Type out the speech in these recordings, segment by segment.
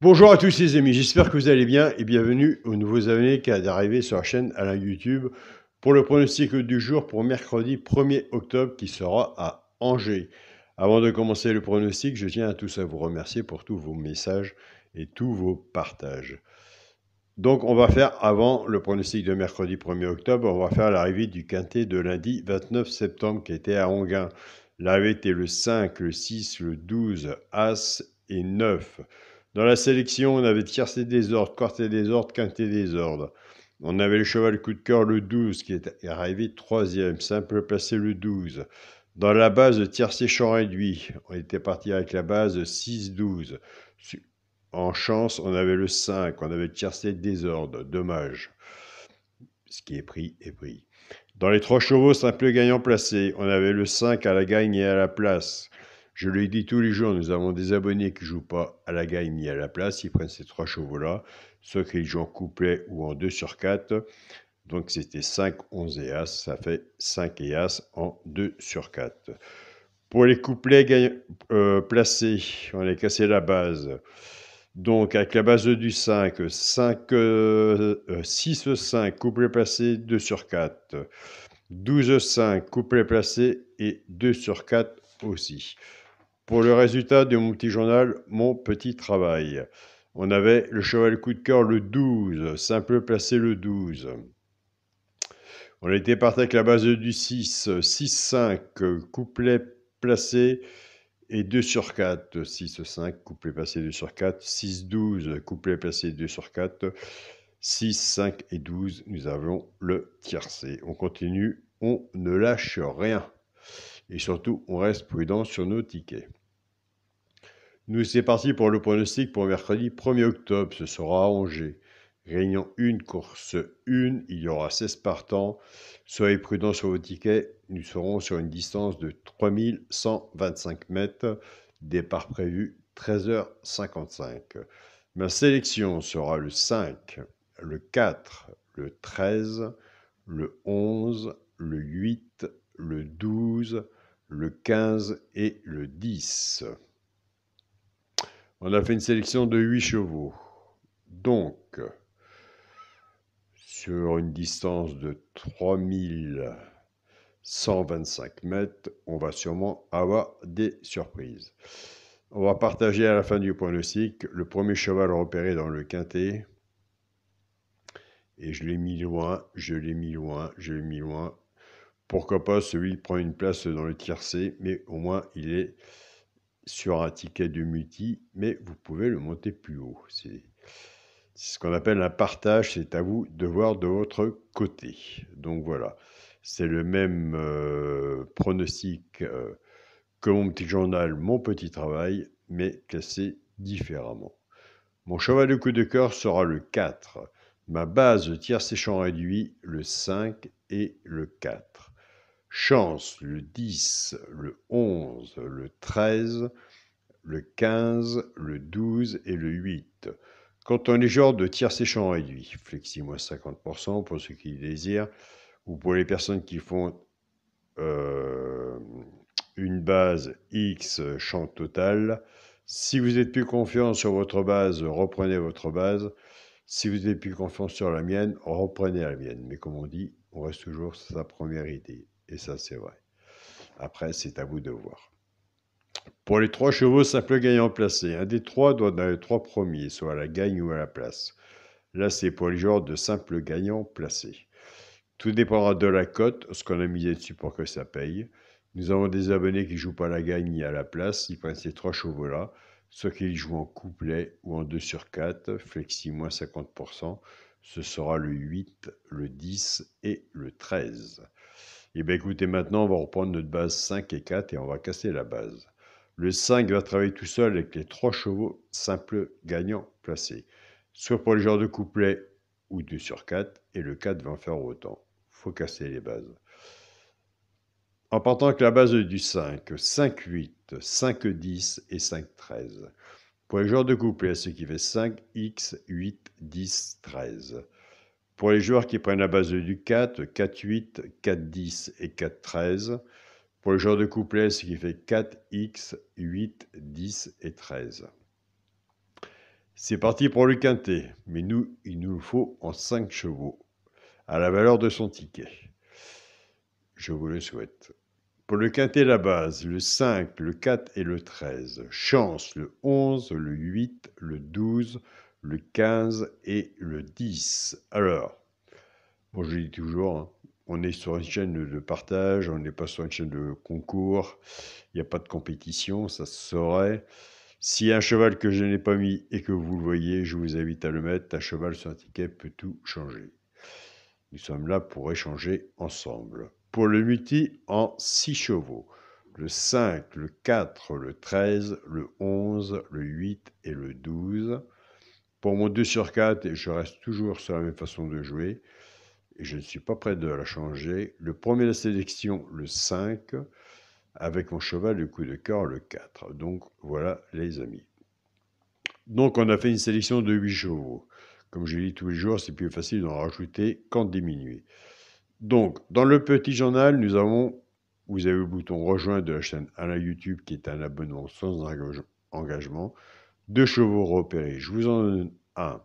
Bonjour à tous les amis, j'espère que vous allez bien et bienvenue aux nouveaux abonnés qui viennent d'arriver sur la chaîne Alain YouTube pour le pronostic du jour pour mercredi 1er octobre qui sera à Angers. Avant de commencer le pronostic, je tiens à tous à vous remercier pour tous vos messages et tous vos partages. Donc on va faire, avant le pronostic de mercredi 1er octobre, on va faire l'arrivée du quintet de lundi 29 septembre qui était à Enghien. L'arrivée était le 5, le 6, le 12, As et 9. Dans la sélection, on avait tiercé des ordres, quartet des ordres, quintet des ordres. On avait le cheval coup de cœur le 12 qui est arrivé 3e, simple placé le 12. Dans la base tiercé champ réduit, on était parti avec la base 6-12. En chance, on avait le 5, on avait tiercé désordre, dommage. Ce qui est pris est pris. Dans les 3 chevaux simple gagnant placé, on avait le 5 à la gagne et à la place. Je le dis tous les jours, nous avons des abonnés qui ne jouent pas à la gagne ni à la place, ils prennent ces 3 chevaux-là, soit qu'ils jouent en couplet ou en 2 sur 4. Donc c'était 5, 11 et As, ça fait 5 et As en 2 sur 4. Pour les couplets placés, on a cassé la base. Donc avec la base du 5, 6-5, couplet placé, 2 sur 4. 12-5, couplet placé et 2 sur 4 aussi. Pour le résultat de mon petit journal, mon petit travail, on avait le cheval coup de cœur le 12, simple placé le 12. On était parti avec la base du 6, 6-5, couplet placé et 2 sur 4. 6-5, couplet placé 2 sur 4. 6-12, couplet placé 2 sur 4. 6, 5 et 12, nous avons le tiercé. On continue, on ne lâche rien. Et surtout, on reste prudent sur nos tickets. Nous, c'est parti pour le pronostic pour mercredi 1er octobre. Ce sera à Angers. Réunion 1, course 1. Il y aura 16 partants. Soyez prudents sur vos tickets. Nous serons sur une distance de 3125 mètres. Départ prévu 13h55. Ma sélection sera le 5, le 4, le 13, le 11, le 8, le 12, le 15 et le 10. On a fait une sélection de 8 chevaux. Donc, sur une distance de 3125 mètres, on va sûrement avoir des surprises. On va partager à la fin du pronostic le premier cheval repéré dans le quintet. Et je l'ai mis loin, je l'ai mis loin, je l'ai mis loin. Pourquoi pas celui qui prend une place dans le tiercé, mais au moins il est sur un ticket de multi, mais vous pouvez le monter plus haut. C'est ce qu'on appelle un partage, c'est à vous de voir de votre côté. Donc voilà, c'est le même pronostic que mon petit journal, mon petit travail, mais classé différemment. Mon cheval de coup de cœur sera le 4. Ma base tiercé champ réduit, le 5 et le 4. Chance, le 10, le 11, le 13, le 15, le 12 et le 8. Quand on est genre de tiercé champ réduit, flexi moins 50% pour ceux qui le désirent, ou pour les personnes qui font une base X champ total. Si vous êtes plus confiant sur votre base, reprenez votre base. Si vous êtes plus confiant sur la mienne, reprenez la mienne. Mais comme on dit, on reste toujours sur sa première idée. Et ça, c'est vrai. Après, c'est à vous de voir. Pour les 3 chevaux simple gagnant placé, un des 3 doit dans les 3 premiers, soit à la gagne ou à la place. Là, c'est pour les joueurs de simple gagnant placé. Tout dépendra de la cote, ce qu'on a misé dessus pour que ça paye. Nous avons des abonnés qui ne jouent pas à la gagne ni à la place. Ils prennent ces 3 chevaux-là, soit qu'ils jouent en couplet ou en 2 sur 4, flexi moins 50%. Ce sera le 8, le 10 et le 13. Et bien écoutez, maintenant, on va reprendre notre base 5 et 4 et on va casser la base. Le 5 va travailler tout seul avec les 3 chevaux simples gagnants placés, soit pour les genres de couplet ou 2 sur 4, et le 4 va en faire autant. Il faut casser les bases. En partant avec la base du 5, 5-8, 5-10 et 5-13. Pour les joueurs de couplet, ce qui fait 5, X, 8, 10, 13. Pour les joueurs qui prennent la base du 4, 4-8, 4-10 et 4-13. Pour les joueurs de couplet, ce qui fait 4X, 8, 10 et 13. C'est parti pour le quintet, mais nous, il nous le faut en 5 chevaux, à la valeur de son ticket. Je vous le souhaite. Pour le quintet, la base, le 5, le 4 et le 13. Chance, le 11, le 8, le 12, le 15 et le 10. Alors, bon, je dis toujours, hein, on est sur une chaîne de partage, on n'est pas sur une chaîne de concours, il n'y a pas de compétition, ça se saurait. S'il y a un cheval que je n'ai pas mis et que vous le voyez, je vous invite à le mettre. Un cheval sur un ticket peut tout changer. Nous sommes là pour échanger ensemble. Pour le multi en 6 chevaux, le 5, le 4, le 13, le 11, le 8 et le 12. Pour mon 2 sur 4, je reste toujours sur la même façon de jouer et je ne suis pas prêt de la changer. Le premier de la sélection, le 5, avec mon cheval de coup de cœur, le 4. Donc voilà les amis. Donc on a fait une sélection de 8 chevaux. Comme je dis tous les jours, c'est plus facile d'en rajouter qu'en diminuer. Donc, dans le petit journal, vous avez le bouton rejoindre de la chaîne Alain YouTube qui est un abonnement sans engagement. 2 chevaux repérés, je vous en donne un.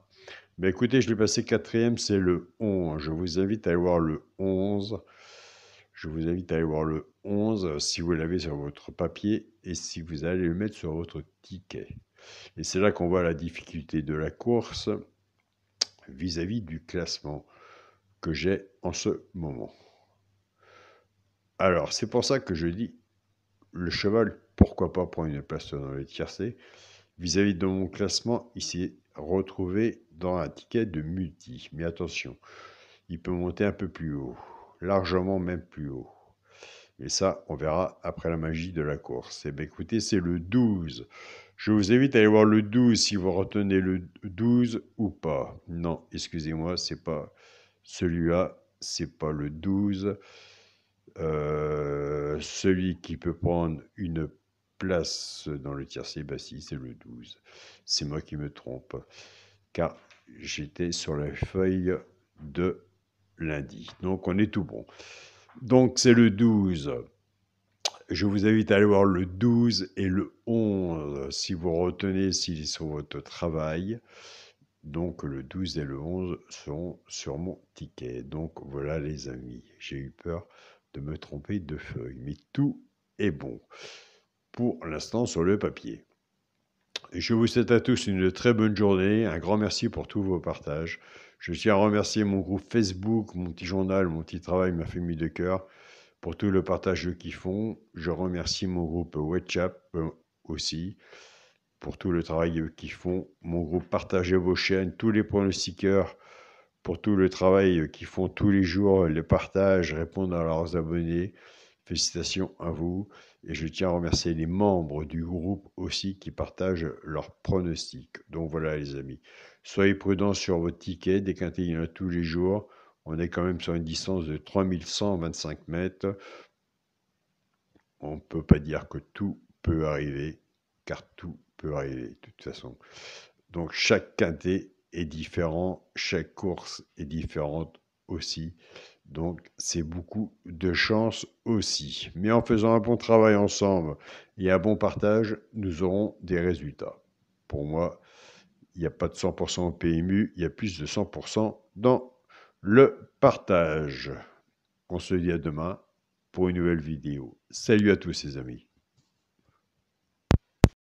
Mais écoutez, je l'ai passé 4e, c'est le 11. Je vous invite à aller voir le 11. Je vous invite à aller voir le 11 si vous l'avez sur votre papier et si vous allez le mettre sur votre ticket. Et c'est là qu'on voit la difficulté de la course vis-à-vis du classement que j'ai en ce moment. Alors, c'est pour ça que je dis, le cheval, pourquoi pas prendre une place dans le tiercé. Vis-à-vis de mon classement, il s'est retrouvé dans un ticket de multi. Mais attention, il peut monter un peu plus haut, largement même plus haut. Et ça, on verra après la magie de la course. Eh bien, écoutez, c'est le 12. Je vous invite à aller voir le 12 si vous retenez le 12 ou pas. Non, excusez-moi, c'est pas celui-là, c'est pas le 12. Celui qui peut prendre une place dans le tiercé, bah si, c'est le 12. C'est moi qui me trompe, car j'étais sur la feuille de lundi. Donc, on est tout bon. Donc, c'est le 12. Je vous invite à aller voir le 12 et le 11 si vous retenez s'il est sur votre travail. Donc le 12 et le 11 sont sur mon ticket. Donc voilà les amis, j'ai eu peur de me tromper de feuille, mais tout est bon pour l'instant sur le papier. Et je vous souhaite à tous une très bonne journée, un grand merci pour tous vos partages. Je tiens à remercier mon groupe Facebook, mon petit journal, mon petit travail, ma famille de cœur, pour tout le partage qu'ils font. Je remercie mon groupe WhatsApp aussi, pour tout le travail qu'ils font. Mon groupe Partagez vos chaînes, tous les pronostiqueurs, pour tout le travail qu'ils font tous les jours, les partages, répondent à leurs abonnés. Félicitations à vous. Et je tiens à remercier les membres du groupe aussi qui partagent leurs pronostics. Donc voilà les amis, soyez prudents sur votre ticket, des quintés il y en a tous les jours. On est quand même sur une distance de 3125 mètres. On ne peut pas dire que tout peut arriver, car tout peut arriver de toute façon. Donc chaque quintet est différent, chaque course est différente aussi. Donc c'est beaucoup de chance aussi. Mais en faisant un bon travail ensemble et un bon partage, nous aurons des résultats. Pour moi, il n'y a pas de 100% au PMU, il y a plus de 100% dans le partage. On se dit à demain pour une nouvelle vidéo. Salut à tous les amis.